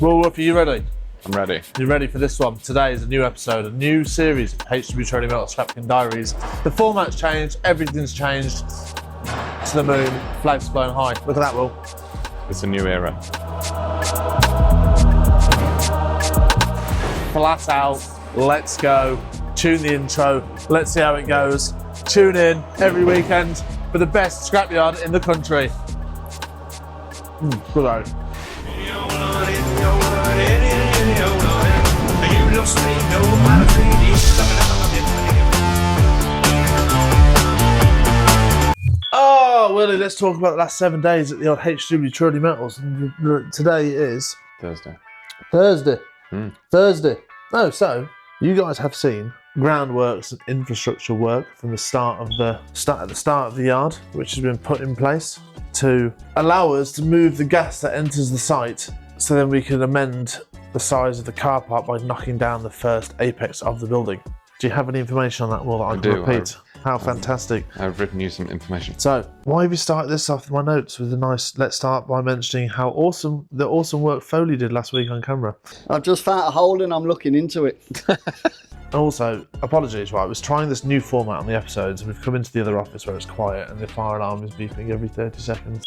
Well, Ruffe, are you ready? I'm ready. You ready for this one? Today is a new episode, a new series of HW Taroni Metals King Diaries. The format's changed, everything's changed. To the moon, flags blown high. Look at that, Will. It's a new era. Flat out, let's go. Tune the intro, let's see how it goes. Tune in every weekend for the best scrapyard in the country. Good night. Oh, Willie, let's talk about the last 7 days at the old HW Taroni Metals. Today is Thursday. Thursday. Oh, so you guys have seen groundworks and infrastructure work from the start of the yard, which has been put in place to allow us to move the gas that enters the site, so then we can amend the size of the car park by knocking down the first apex of the building. Do you have any information on that, Will, that I can repeat? How fantastic. I've written you some information. So, why have you started this off my notes with a nice, let's start by mentioning how awesome work Foley did last week on camera. I've just found a hole and I'm looking into it. Also, apologies, right, I was trying this new format on the episodes and we've come into the other office where it's quiet and the fire alarm is beeping every 30 seconds.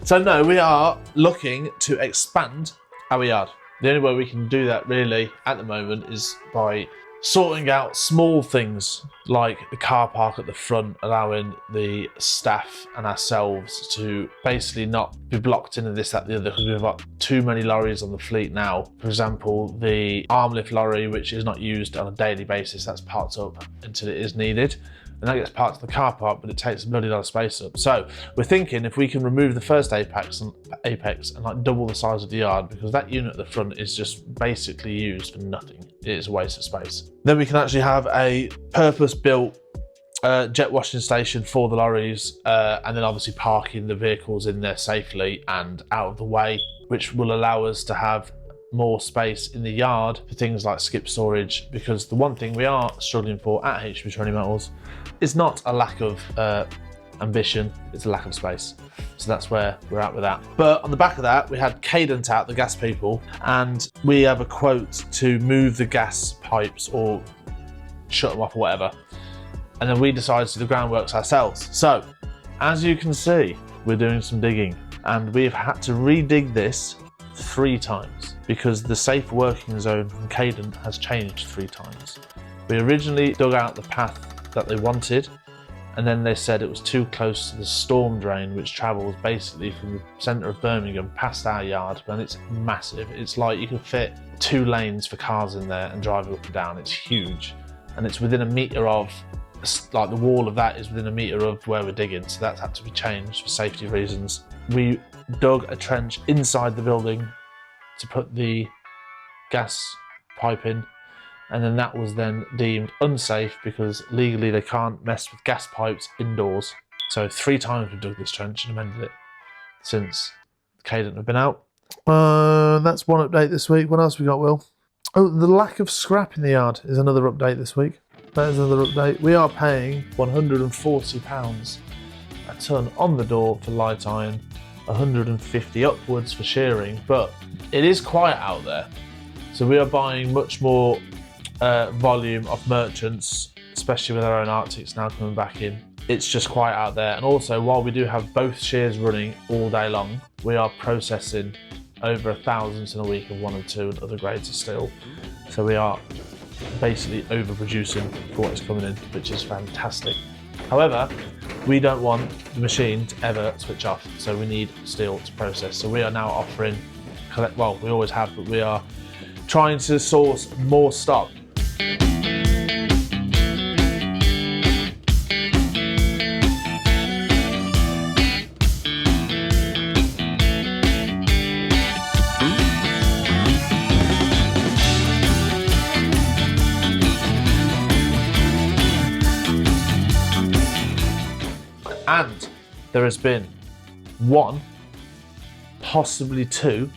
So no, we are looking to expand our yard. The only way we can do that really at the moment is by sorting out small things like the car park at the front, allowing the staff and ourselves to basically not be blocked into this, that, the other, because we've got too many lorries on the fleet now. For example, the arm lift lorry, which is not used on a daily basis, that's parked up until it is needed. And that gets parked to the car park, but it takes a bloody lot of space up. So we're thinking if we can remove the first apex and like double the size of the yard, because that unit at the front is just basically used for nothing. It is a waste of space. Then we can actually have a purpose-built jet washing station for the lorries, and then obviously parking the vehicles in there safely and out of the way, which will allow us to have more space in the yard for things like skip storage, because the one thing we are struggling for at HW Taroni Metals is not a lack of ambition, it's a lack of space. So that's where we're at with that. But on the back of that, we had Cadent out, the gas people, and we have a quote to move the gas pipes or shut them off or whatever. And then we decided to do the groundworks ourselves. So as you can see, we're doing some digging and we've had to re-dig this 3 times because the safe working zone from Cadent has changed 3 times. We originally dug out the path that they wanted, and then they said it was too close to the storm drain, which travels basically from the centre of Birmingham past our yard, and it's massive. It's like you can fit 2 lanes for cars in there and drive up and down. It's huge, and it's within a metre of, like the wall of that is within a metre of where we're digging, so that's had to be changed for safety reasons. We dug a trench inside the building to put the gas pipe in, and then that was then deemed unsafe because legally they can't mess with gas pipes indoors. So 3 times we've dug this trench and amended it since Cadent have been out. That's one update this week. What else we got, Will? Oh, the lack of scrap in the yard is another update this week. That is another update. We are paying £140 a tonne on the door for light iron, 150 upwards for shearing, but it is quiet out there. So we are buying much more volume of merchants, especially with our own Arctics now coming back in. It's just quiet out there. And also, while we do have both shears running all day long, we are processing over 1,000 in a week of 1 and 2 and other grades of steel. So we are basically overproducing for what is coming in, which is fantastic. However, we don't want the machine to ever switch off, so we need steel to process. So we are now offering, well, we always have, but we are trying to source more stock. And there has been 1, possibly 2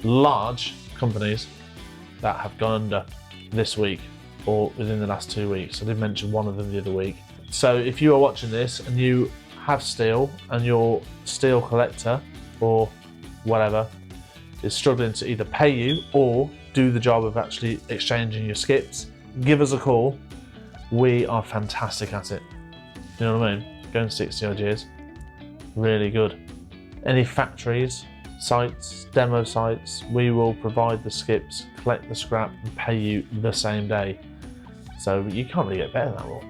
large companies that have gone under this week or within the last 2 weeks. I did mention one of them the other week. So if you are watching this and you have steel and you're a steel collector or whatever, is struggling to either pay you or do the job of actually exchanging your skips, give us a call. We are fantastic at it. You know what I mean? Going 60 odd years, really good. Any factories, sites, demo sites, we will provide the skips, collect the scrap and pay you the same day. So you can't really get better than that, Will.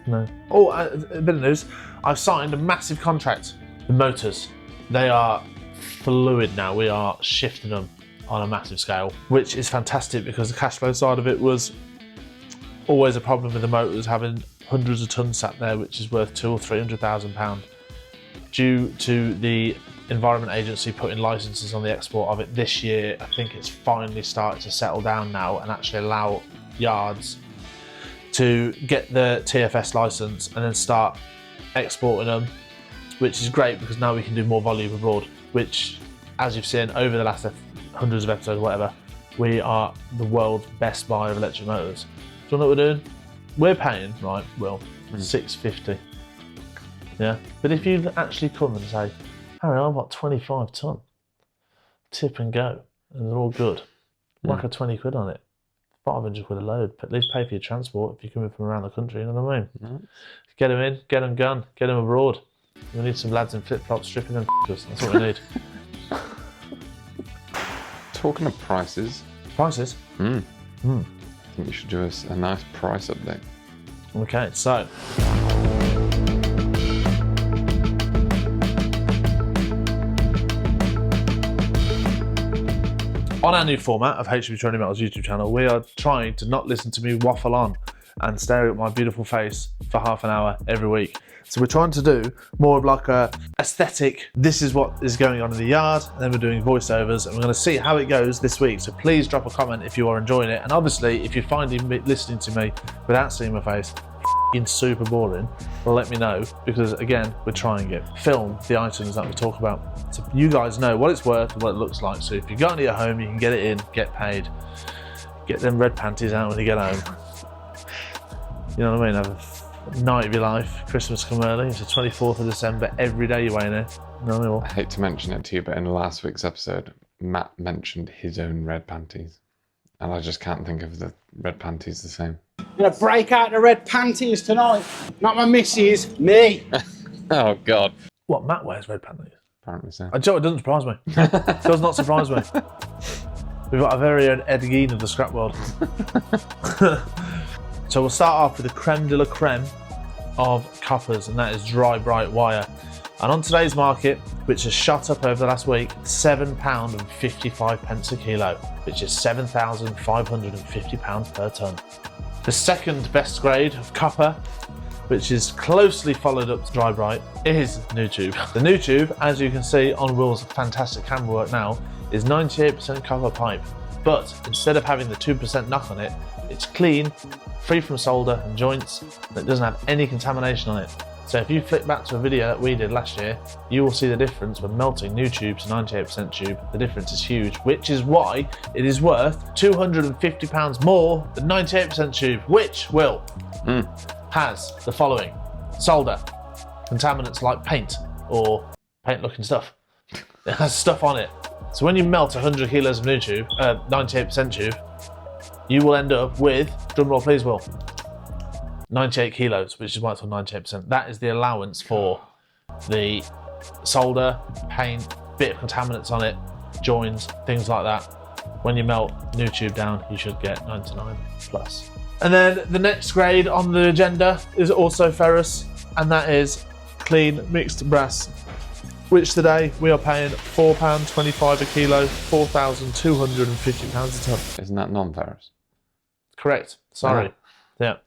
No. Oh, a bit of news. I've signed a massive contract with Motors. They are fluid now. We are shifting them on a massive scale, which is fantastic because the cash flow side of it was always a problem with the motors, having hundreds of tons sat there, which is worth £200,000 or £300,000. Due to the Environment Agency putting licenses on the export of it this year, I think it's finally started to settle down now and actually allow yards to get the TFS license and then start exporting them, which is great because now we can do more volume abroad, which, as you've seen over the last hundreds of episodes or whatever, we are the world's best buyer of electric motors. Do you know what we're doing? We're paying, right, Will, $650. Yeah, but if you actually come and say, Harry, I've got 25 ton, tip and go, and they're all good, whack a 20 quid on it, 500 quid a load, but at least pay for your transport if you're coming from around the country, you know what I mean? Get them in, get them gone, get them abroad. We need some lads in flip-flops stripping them f***ers, that's what we need. Talking of prices. Prices? I think you should do us a nice price update. Okay, so. On our new format of HB Taroni Metals YouTube channel, we are trying to not listen to me waffle on and stare at my beautiful face for half an hour every week. So we're trying to do more of like a aesthetic, this is what is going on in the yard, and then we're doing voiceovers, and we're going to see how it goes this week. So please drop a comment if you are enjoying it, and obviously if you're finding me listening to me without seeing my face super boring, well, let me know, because again, we're trying it. Film the items that we talk about, so you guys know what it's worth and what it looks like. So if you've got any at home, you can get it in, get paid, get them red panties out when you get home. You know what I mean? Have a night of your life. Christmas come early. It's the 24th of December. Every day you're wearing it. You know what I mean? I hate to mention it to you, but in last week's episode, Matt mentioned his own red panties. And I just can't think of the red panties the same. I'm gonna break out the red panties tonight. Not my missus, me. Oh, God. What, Matt wears red panties? Apparently so. It doesn't surprise me. It does not surprise me. We've got a very own Ed Gein of the scrap world. So we'll start off with the creme de la creme of coppers, and that is dry bright wire. And on today's market, which has shot up over the last week, £7.55 a kilo, which is £7,550 per tonne. The second best grade of copper, which is closely followed up to dry bright, is new tube. The new tube, as you can see on Will's fantastic camera work now, is 98% copper pipe. But instead of having the 2% knock on it, it's clean, free from solder and joints, and it doesn't have any contamination on it. So if you flick back to a video that we did last year, you will see the difference when melting new tubes to 98% tube. The difference is huge, which is why it is worth £250 more than 98% tube, which will has the following: solder, contaminants like paint or paint looking stuff. It has stuff on it. So when you melt 100 kilos of new tube, 98% tube, you will end up with, drumroll please Will, 98 kilos, which is why it's on 98%. That is the allowance for the solder, paint, bit of contaminants on it, joins, things like that. When you melt new tube down, you should get 99 plus. And then the next grade on the agenda is also ferrous, and that is clean mixed brass, which today we are paying £4.25 a kilo, £4,250 a tonne. Isn't that non-ferrous? Correct. Sorry. Yeah.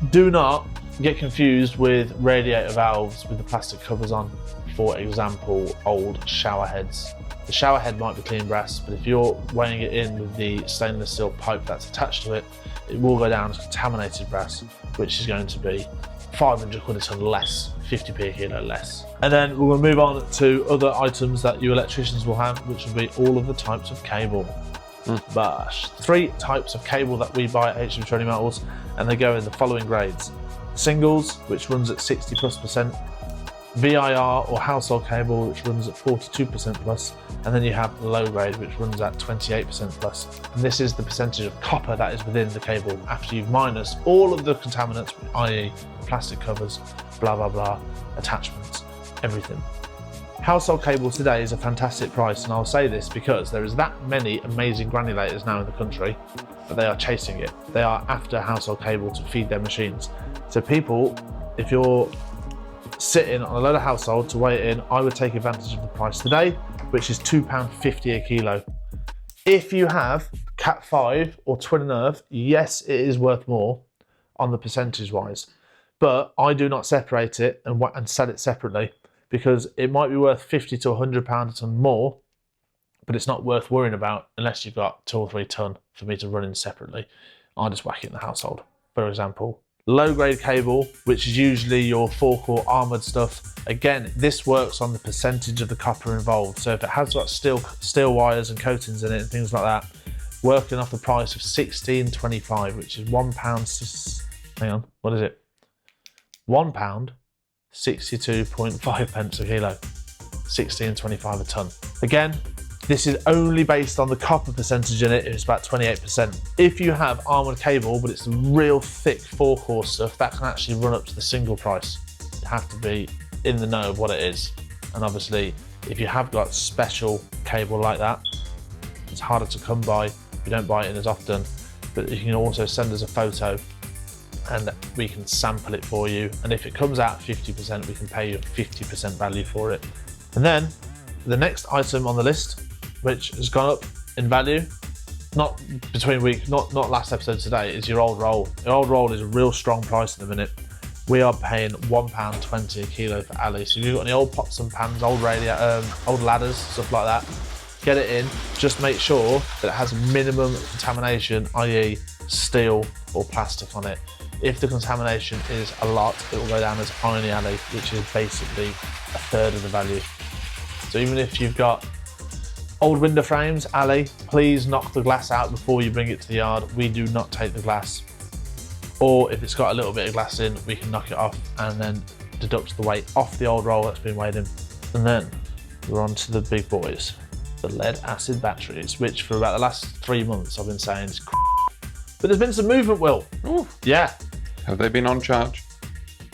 Do not get confused with radiator valves with the plastic covers on. For example, old shower heads. The shower head might be clean brass, but if you're weighing it in with the stainless steel pipe that's attached to it, it will go down as contaminated brass, which is going to be 500 quid a tonne less, 50p a kilo less. And then we're going to move on to other items that you electricians will have, which will be all of the types of cable. Bash. 3 types of cable that we buy at HB Taroni Metals, and they go in the following grades: singles, which runs at 60+%, VIR or household cable, which runs at 42% plus, and then you have low grade, which runs at 28% plus. And this is the percentage of copper that is within the cable after you've minus all of the contaminants, i.e. plastic covers, blah, blah, blah, attachments, everything. Household cable today is a fantastic price, and I'll say this because there is that many amazing granulators now in the country that they are chasing it. They are after household cable to feed their machines. So people, if you're sitting on a load of household to weigh it in, I would take advantage of the price today, which is £2.50 a kilo. If you have Cat 5 or twin and earth, yes, it is worth more on the percentage wise, but I do not separate it and sell it separately, because it might be worth £50 to £100 a tonne more, but it's not worth worrying about unless you've got 2 or 3 tonne for me to run in separately. I just whack it in the household. For example, low grade cable, which is usually your forecourt armoured stuff. Again, this works on the percentage of the copper involved. So if it has got steel wires and coatings in it and things like that, working off the price of £16.25, which is £1. Hang on, what is it? £1, 62.5 pence a kilo, 16.25 a tonne. Again, this is only based on the copper percentage in it. It's about 28%. If you have armoured cable, but it's the real thick forecourt stuff, that can actually run up to the single price. You have to be in the know of what it is. And obviously, if you have got special cable like that, it's harder to come by. You don't buy it in as often, but you can also send us a photo and we can sample it for you. And if it comes out 50%, we can pay you 50% value for it. And then the next item on the list, which has gone up in value, not between weeks, not last episode today, is your old roll. Your old roll is a real strong price at the minute. We are paying £1.20 a kilo for Ali. So if you've got any old pots and pans, old ladders, stuff like that, get it in. Just make sure that it has minimum contamination, i.e. steel or plastic on it. If the contamination is a lot, it will go down as irony alley, which is basically a third of the value. So even if you've got old window frames, Ali, please knock the glass out before you bring it to the yard. We do not take the glass. Or if it's got a little bit of glass in, we can knock it off and then deduct the weight off the old roll that's been weighed in. And then we're on to the big boys, the lead acid batteries, which for about the last 3 months I've been saying is but there's been some movement, Will. Ooh. Yeah. Have they been on charge?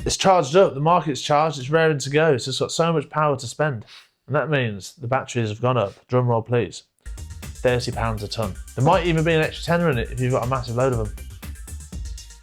It's charged up, the market's charged, it's raring to go. It's just got so much power to spend. And that means the batteries have gone up, drum roll please, £30 a tonne. There might even be an extra tenner in it if you've got a massive load of them.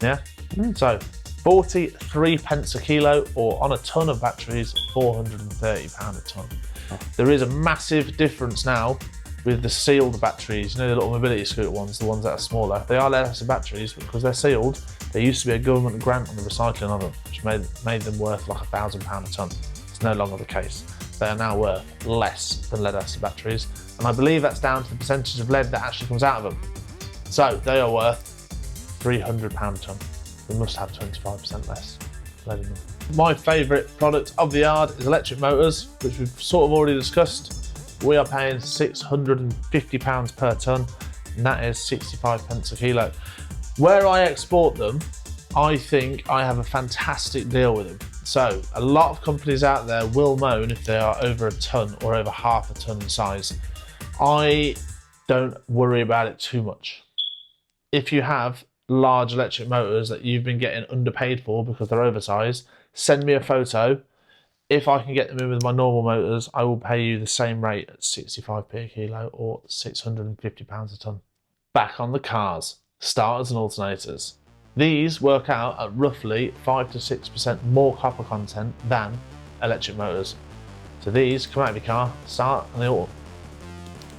Yeah? So, 43 pence a kilo, or on a tonne of batteries, £430 a tonne. Oh. There is a massive difference now with the sealed batteries, you know, the little mobility scooter ones, the ones that are smaller. They are lead acid batteries, but because they're sealed, there used to be a government grant on the recycling of them, which made them worth like £1,000 a tonne. It's no longer the case. They are now worth less than lead acid batteries, and I believe that's down to the percentage of lead that actually comes out of them. So they are worth £300 a tonne. They must have 25% less lead in them. My favourite product of the yard is electric motors, which we've sort of already discussed. We are paying £650 per tonne, and that is 65 pence a kilo. Where I export them, I think I have a fantastic deal with them. So a lot of companies out there will moan if they are over a tonne or over half a tonne in size. I don't worry about it too much. If you have large electric motors that you've been getting underpaid for because they're oversized, send me a photo. If I can get them in with my normal motors, I will pay you the same rate at 65p a kilo or £650 a tonne. Back on the cars, starters and alternators. These work out at roughly 5 to 6% more copper content than electric motors. So these come out of your car, start and they alter.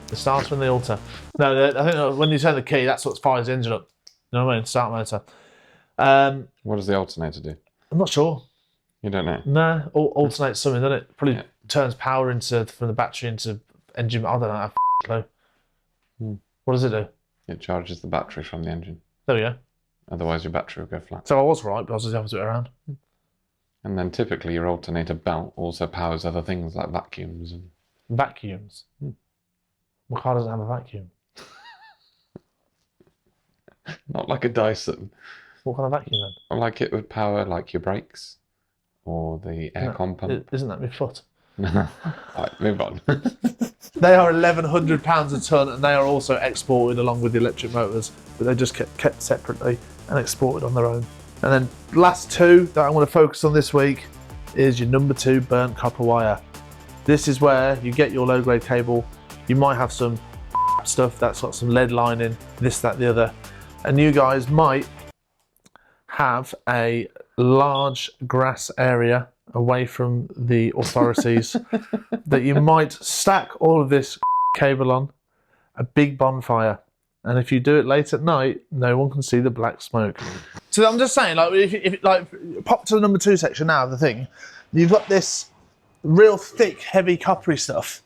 The starter and the alter. No, I think when you turn the key, that's what fires the engine up. You know what I mean? Start motor. What does the alternator do? I'm not sure. You don't know? No, alternates something, doesn't it? Probably turns power from the battery into engine. I don't know. I have a clue. What does it do? It charges the battery from the engine. There we go. Otherwise your battery will go flat. So I was right, but I was the opposite way around. And then typically your alternator belt also powers other things like vacuums. And Vacuums? My car doesn't have a vacuum. not like a Dyson. What kind of vacuum then? Like it would power like your brakes or the aircon pump. Isn't that my foot? Right, move on. They are £1,100 a tonne, and they are also exported along with the electric motors, but they're just kept separately and exported on their own. And then last two that I want to focus on this week is your number 2 burnt copper wire. This is where you get your low grade cable. You might have some stuff that's got some lead lining, this, that, the other, and you guys might have a large grass area away from the authorities that you might stack all of this cable on a big bonfire, and if you do it late at night, no one can see the black smoke. So I'm just saying, like, if like pop to the number 2 section now, the thing, you've got this real thick, heavy, coppery stuff,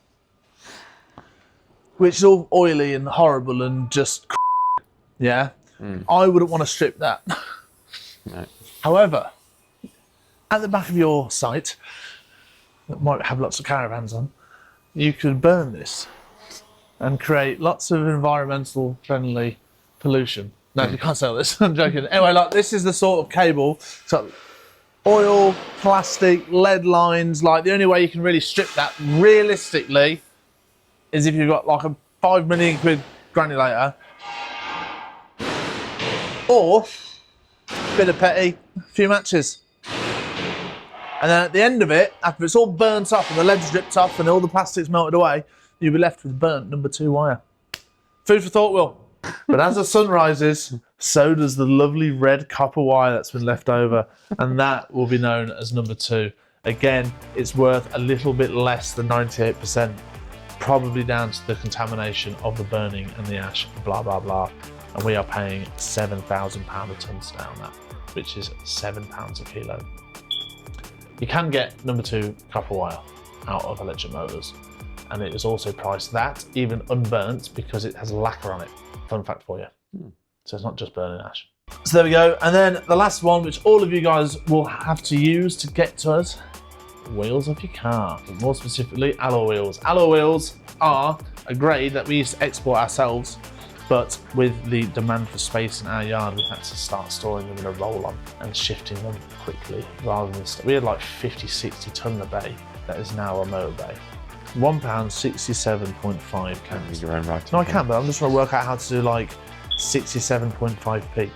which is all oily and horrible and just yeah. I wouldn't want to strip that. No. However, at the back of your site, that might have lots of caravans on, you could burn this and create lots of environmental friendly pollution. No, you can't sell this, I'm joking. Anyway, like, this is the sort of cable, so oil, plastic, lead lines, like the only way you can really strip that realistically is if you've got like a £5 million granulator, or a bit of petty, a few matches. And then at the end of it, after it's all burnt off and the lead's dripped off and all the plastic's melted away, you'll be left with burnt number 2 wire. Food for thought, Will. But as the sun rises, so does the lovely red copper wire that's been left over, and that will be known as number 2. Again, it's worth a little bit less than 98%, probably down to the contamination of the burning and the ash, blah, blah, blah. And we are paying £7,000 a tonne to stay on that, which is £7 a kilo. You can get number 2 copper wire out of electric motors, and it is also priced that, even unburnt, because it has lacquer on it. Fun fact for you. So it's not just burning ash. So there we go. And then the last one, which all of you guys will have to use to get to us, wheels of your car. But more specifically, alloy wheels. Alloy wheels are a grade that we used to export ourselves, but with the demand for space in our yard, we had to start storing them in a roll-on and shifting them quickly rather than... We had like 50, 60 tonne a bay. That is now a motor bay. £1.67.5 Can't read your own writing. No, I can, but I'm just trying to work out how to do like 67.5p.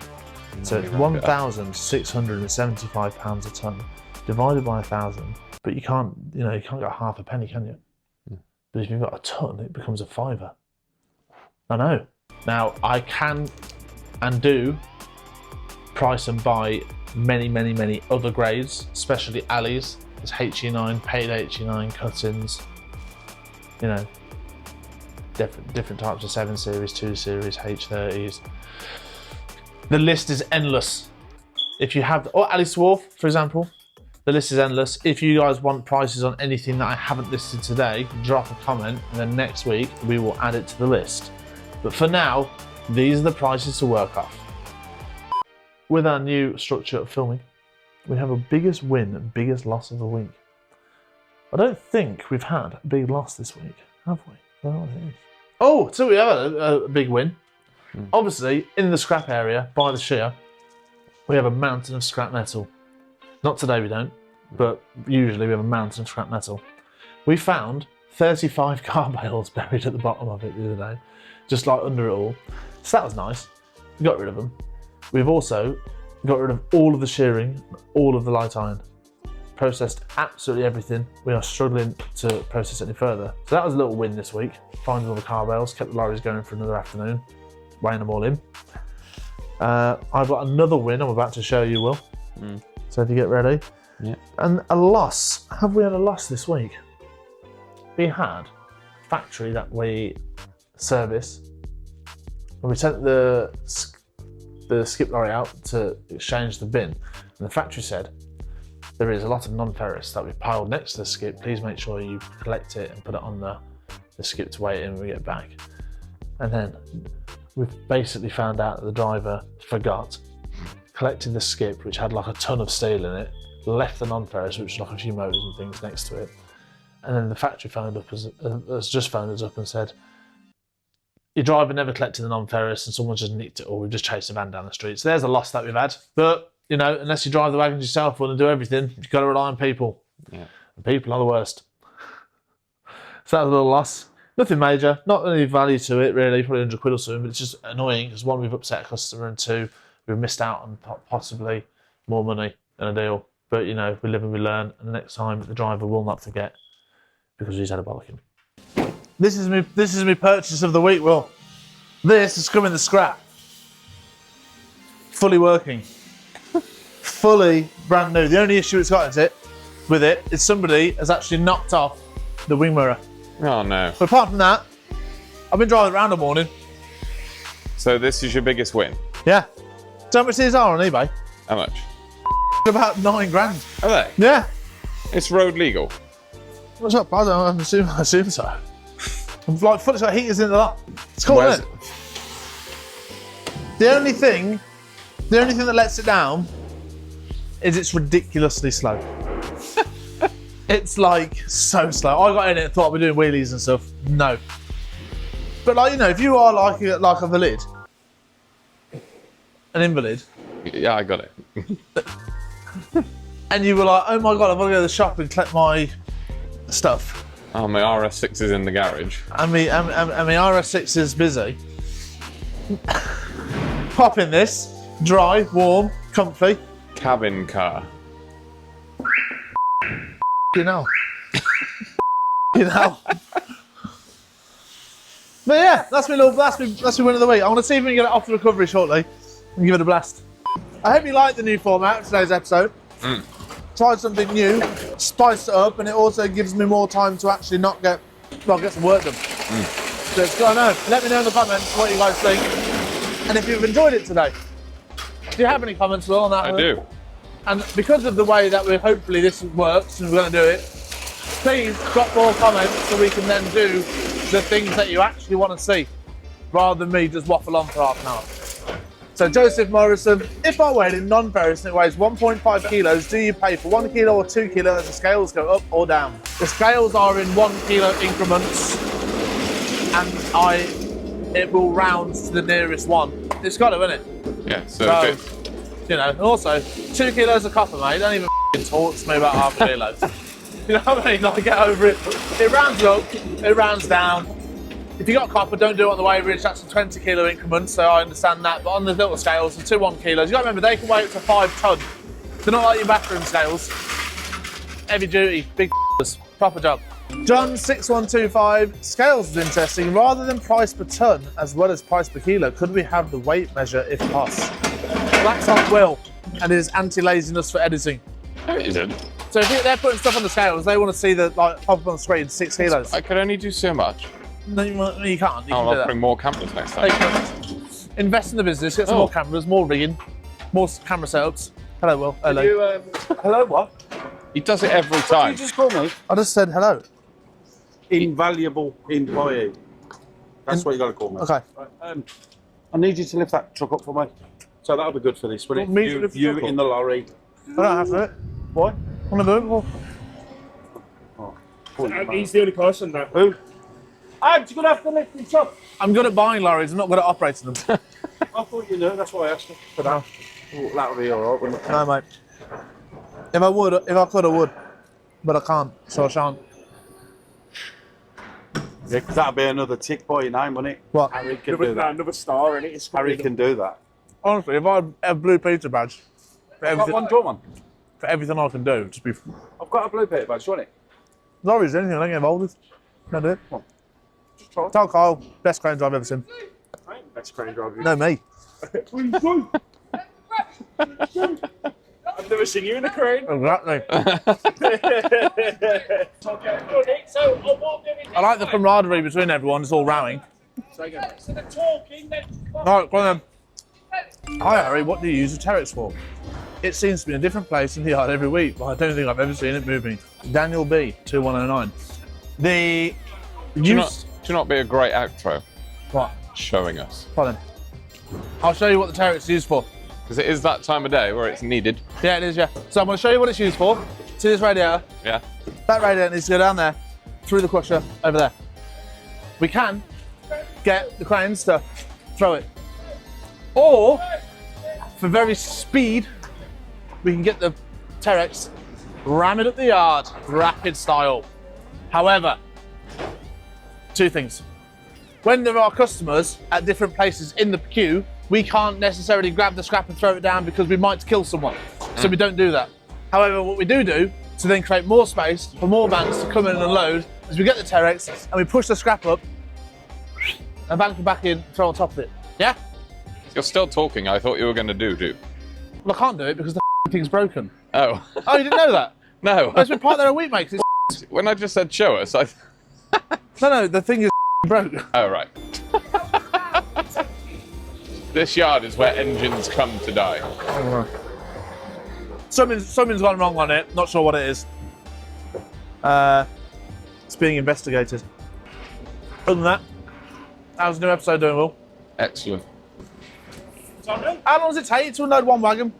So it's £1,675 a tonne divided by 1,000. But you can't, you can't get half a penny, can you? But if you've got a tonne, it becomes a fiver. I know. Now, I can and do price and buy many, many, many other grades, especially alleys. There's HE9, paid HE9 cut-ins, different types of 7 Series, 2 Series, H30s. The list is endless. If you have, or alley swarf, for example, the list is endless. If you guys want prices on anything that I haven't listed today, drop a comment, and then next week we will add it to the list. But for now, these are the prices to work off. With our new structure of filming, we have a biggest win and biggest loss of the week. I don't think we've had a big loss this week, have we? I don't know what it is. Oh, so we have a big win. Obviously, in the scrap area, by the shear, we have a mountain of scrap metal. Not today we don't, but usually we have a mountain of scrap metal. We found 35 car bales buried at the bottom of it the other day, just like under it all. So that was nice. We got rid of them. We've also got rid of all of the shearing, all of the light iron. Processed absolutely everything. We are struggling to process any further. So that was a little win this week. Finding all the car bales, kept the lorries going for another afternoon, weighing them all in. I've got another win I'm about to show you, Will. So if you get ready. Yeah. And a loss. Have we had a loss this week? We had a factory that we service, and we sent the skip lorry out to exchange the bin, and the factory said there is a lot of non-ferrous that we've piled next to the skip. Please make sure you collect it and put it on the skip to weigh it in when we get back. And then we've basically found out that the driver forgot, collected the skip, which had like a ton of steel in it, left the non-ferrous, which was like a few motors and things next to it. And then the factory has just phoned us up and said, your driver never collected the non-ferrous and someone just nicked it, or we've just chased a van down the street. So there's a loss that we've had, but you know, unless you drive the wagons yourself or do everything, you've got to rely on people. Yeah. And people are the worst. So that was a little loss. Nothing major, not any value to it really, probably 100 quid or something, but it's just annoying because one, we've upset a customer, and two, we've missed out on possibly more money than a deal. But you know, we live and we learn, and the next time the driver will not forget because he's had a bollocking. This is me purchase of the week, Will. This has come in the scrap. Fully working. Fully brand new. The only issue it's got with it is somebody has actually knocked off the wing mirror. Oh no. But apart from that, I've been driving around all morning. So this is your biggest win? Yeah. Do you know how much these are on eBay? How much? About 9 grand. Are they? Yeah. It's road legal. What's up? I assume so. I'm like, it's got heaters in the lot. It's cool, isn't it? The only thing that lets it down is it's ridiculously slow. It's like so slow. I got in it and thought I'd be doing wheelies and stuff. No. But like, you know, if you are like a valid, an invalid. Yeah, I got it. And you were like, oh my God, I've got to go to the shop and collect my stuff. Oh, my RS6 is in the garage. And my RS6 is busy. Pop in this, dry, warm, comfy. Cabin car. You know. You know. But yeah, that's my win of the week. I want to see if we can get it off the recovery shortly and give it a blast. I hope you liked the new format of today's episode. Tried something new, spiced it up, and it also gives me more time to actually get some work done. So it's got to know. Let me know in the comments what you guys think. And if you've enjoyed it today. Do you have any comments, Will, on that? I do. And because of the way that hopefully this works and we're going to do it, please drop more comments so we can then do the things that you actually want to see, rather than me just waffle on for half an hour. So Joseph Morrison, if our wedding non-ferrous and it weighs 1.5 kilos, do you pay for 1 kilo or 2 kilos as the scales go up or down? The scales are in 1 kilo increments, and it will round to the nearest one. It's got to, isn't it? Yeah, so you know, and also 2 kilos of copper, mate. Don't even talk to me about half a kilo. You know what I mean? Like, get over it. It rounds up, it rounds down. If you got copper, don't do it on the weighbridge. That's a 20 kilo increment, so I understand that. But on the little scales, the 2 1 kilos, you got to remember they can weigh up to 5 ton. They're not like your bathroom scales. Heavy duty, big proper job. John 6125, scales is interesting. Rather than price per ton as well as price per kilo, could we have the weight measure if possible? That's on Will and his anti-laziness for editing. no, it isn't. So if they're putting stuff on the scales, they want to see the pop up on the screen 6 kilos. I could only do so much. No, you can't. You can do I'll that. bring more cameras next time. Invest in the business, get some more cameras, more rigging, more camera setups. Hello, Will. Hello. Hello, what? He does it every time. You just call me I just said hello. invaluable employee. That's what you got to call me. Okay. I need you to lift that truck up for me. So that'll be good for this, wouldn't Want me it? to lift the You truck up? in the lorry. I don't have to do it. Why? Want to do it? Well, He's the only person that. Who? I'm just gonna have to lift this up. I'm good at buying lorries. I'm not good at operating them. I thought you knew. That's why I asked you for that. Oh, that'll be all right, wouldn't it? No, mate. If I could, I would. But I can't, so I shan't. Yeah, 'cause that'll be another tick by your name, wouldn't it? What? Harry can do that. Another star in it. It's Harry can do that. Honestly, if I had a blue Peter badge for Got one, draw one. everything I can do, just be I've got a blue paper badge, want it? lorries, anything I don't get involved with. Can I do it? Just try. Tell Kyle, best crane drive I've ever seen. Best crane driver. No, me. I've never seen you in a crane. Exactly. I like the camaraderie between everyone. It's all rowing. Right, go on then. Hi Harry, what do you use the Terex for? It seems to be in a different place in the yard every week, but I don't think I've ever seen it moving. Daniel B, 2109. The Do not be a great outro What? showing us. Hold on. I'll show you what the Terex is used for. Because it is that time of day where it's needed. Yeah, it is, yeah. So I'm going to show you what it's used for. See this radiator? Yeah. That radiator needs to go down there, through the crusher, over there. We can get the cranes to throw it. Or, for very speed, we can get the Terex, ram it up the yard, rapid style. However, two things. When there are customers at different places in the queue, we can't necessarily grab the scrap and throw it down because we might kill someone. So we don't do that. However, what we do to then create more space for more vans to come in and unload is we get the Terex and we push the scrap up, and van can back in, throw on top of it. Yeah? You're still talking. I thought you were going to do. Well, I can't do it because the thing's broken. Oh. Oh, you didn't know that? No. It's been parked there a week, mate. 'Cause When I just said show us, I... no, the thing is broke. Oh, right. This yard is where engines come to die. Something's gone wrong on it. Not sure what it is. It's being investigated. Other than that, how's the new episode doing, Will? Excellent. How long does it take to unload one wagon?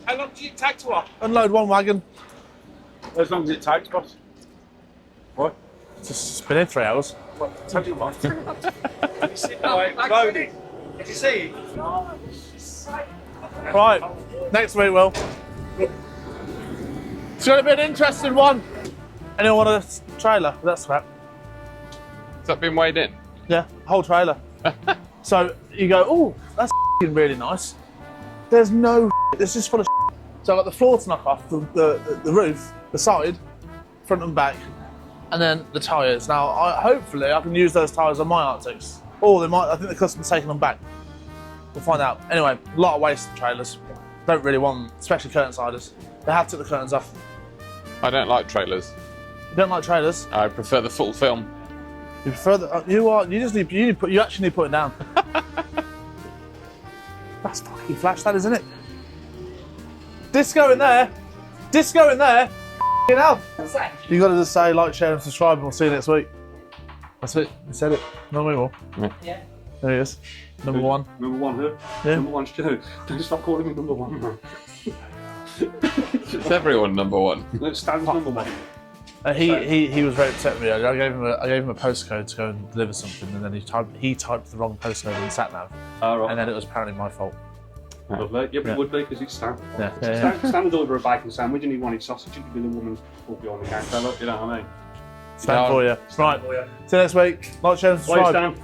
How long do you take to what? Unload one wagon. As long as it takes, boss. What? It's been in 3 hours. What? Tell you what. Loading. Did you see? Right, next week, Will. It's going to be an interesting one. Anyone want a trailer? That's crap. Has that been weighed in? Yeah, whole trailer. So you go, oh, that's really nice. There's no, it's just full of. So I got the floor to knock off, the roof, the side, front and back, and then the tyres. Now, hopefully I can use those tyres on my Arctics. Or they might, I think the customer's taking them back. We'll find out. Anyway, a lot of waste trailers. Don't really want them, especially curtain siders. They have to take the curtains off. I don't like trailers. You don't like trailers? I prefer the full film. You prefer the, you actually need to put it down. That's fucking flash, that isn't it? Disco in there. Disco in there. F***ing hell. You got to just say like, share, and subscribe, and we'll see you next week. That's it. You said it. No more. Yeah. There he is. Number one. Number one, who? Yeah. Number one, Stu. Don't stop calling me number one, man. It's everyone number one. Let's stand number one. He was very upset with me. I gave him a postcode to go and deliver something, and then he typed the wrong postcode in the sat nav, Right. and then it was apparently my fault. Lovely. Yeah, but Yeah. it would be because it's Stan. Yeah. Stan would order a bacon sandwich and he wanted sausage. It would be the woman who'll be on the counter. You know what I mean? Stand for you. Right. See you next week. Like, share, and Bye, subscribe. Stan.